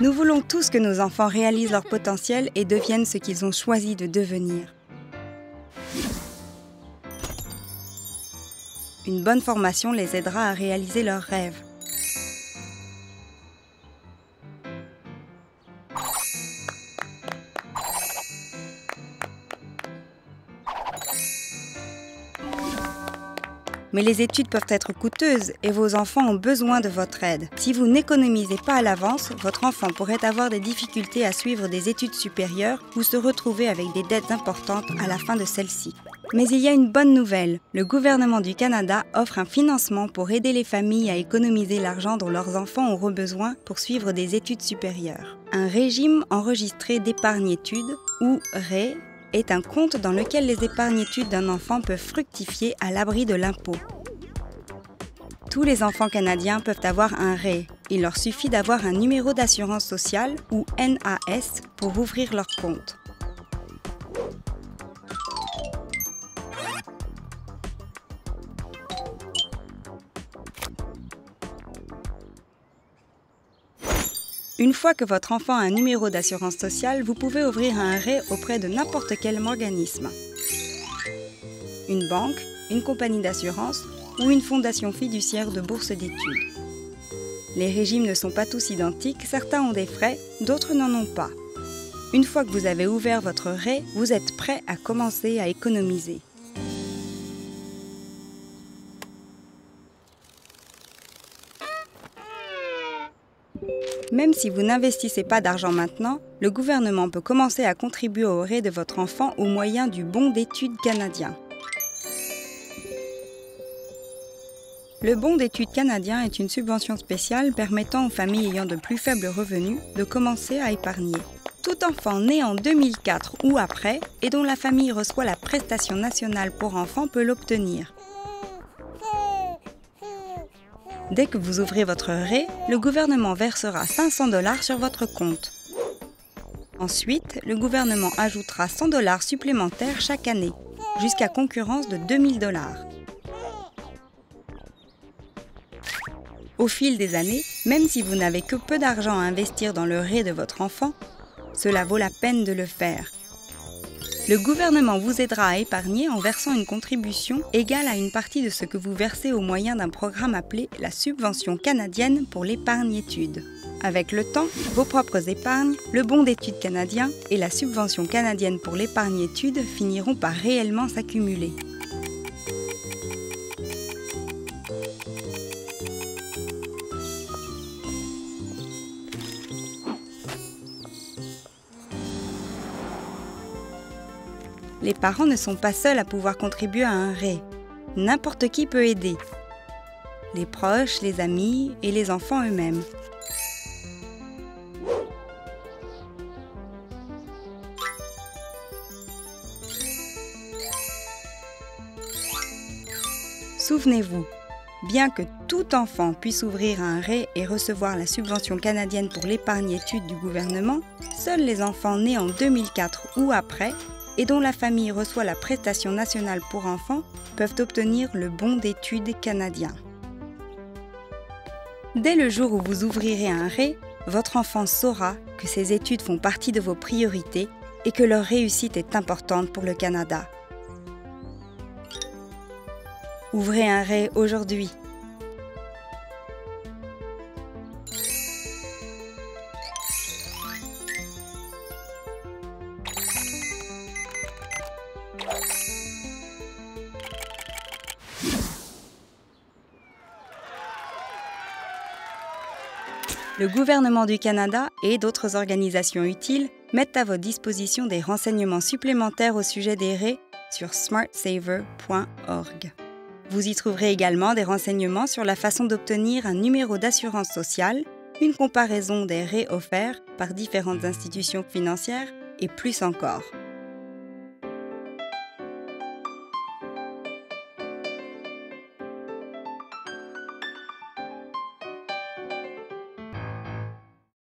Nous voulons tous que nos enfants réalisent leur potentiel et deviennent ce qu'ils ont choisi de devenir. Une bonne formation les aidera à réaliser leurs rêves. Mais les études peuvent être coûteuses et vos enfants ont besoin de votre aide. Si vous n'économisez pas à l'avance, votre enfant pourrait avoir des difficultés à suivre des études supérieures ou se retrouver avec des dettes importantes à la fin de celles-ci. Mais il y a une bonne nouvelle. Le gouvernement du Canada offre un financement pour aider les familles à économiser l'argent dont leurs enfants auront besoin pour suivre des études supérieures. Un régime enregistré d'épargne-études, ou REE, est un compte dans lequel les épargnes-études d'un enfant peuvent fructifier à l'abri de l'impôt. Tous les enfants canadiens peuvent avoir un REE. Il leur suffit d'avoir un numéro d'assurance sociale, ou NAS, pour ouvrir leur compte. Une fois que votre enfant a un numéro d'assurance sociale, vous pouvez ouvrir un REE auprès de n'importe quel organisme. Une banque, une compagnie d'assurance ou une fondation fiduciaire de bourse d'études. Les régimes ne sont pas tous identiques, certains ont des frais, d'autres n'en ont pas. Une fois que vous avez ouvert votre REE, vous êtes prêt à commencer à économiser. Même si vous n'investissez pas d'argent maintenant, le gouvernement peut commencer à contribuer au REE de votre enfant au moyen du bon d'études canadien. Le bon d'études canadien est une subvention spéciale permettant aux familles ayant de plus faibles revenus de commencer à épargner. Tout enfant né en 2004 ou après et dont la famille reçoit la prestation nationale pour enfants peut l'obtenir. Dès que vous ouvrez votre REE, le gouvernement versera 500 $ sur votre compte. Ensuite, le gouvernement ajoutera 100 $ supplémentaires chaque année, jusqu'à concurrence de 2000 $. Au fil des années, même si vous n'avez que peu d'argent à investir dans le REE de votre enfant, cela vaut la peine de le faire. Le gouvernement vous aidera à épargner en versant une contribution égale à une partie de ce que vous versez au moyen d'un programme appelé la Subvention canadienne pour l'épargne-études. Avec le temps, vos propres épargnes, le bon d'études canadien et la Subvention canadienne pour l'épargne-études finiront par réellement s'accumuler. Les parents ne sont pas seuls à pouvoir contribuer à un REE. N'importe qui peut aider. Les proches, les amis et les enfants eux-mêmes. Souvenez-vous, bien que tout enfant puisse ouvrir un REE et recevoir la subvention canadienne pour l'épargne-études du gouvernement, seuls les enfants nés en 2004 ou après et dont la famille reçoit la prestation nationale pour enfants peuvent obtenir le bon d'études canadien. Dès le jour où vous ouvrirez un REE, votre enfant saura que ces études font partie de vos priorités et que leur réussite est importante pour le Canada. Ouvrez un REE aujourd'hui. Le gouvernement du Canada et d'autres organisations utiles mettent à votre disposition des renseignements supplémentaires au sujet des REE sur smartsaver.org. Vous y trouverez également des renseignements sur la façon d'obtenir un numéro d'assurance sociale, une comparaison des REE offerts par différentes institutions financières et plus encore.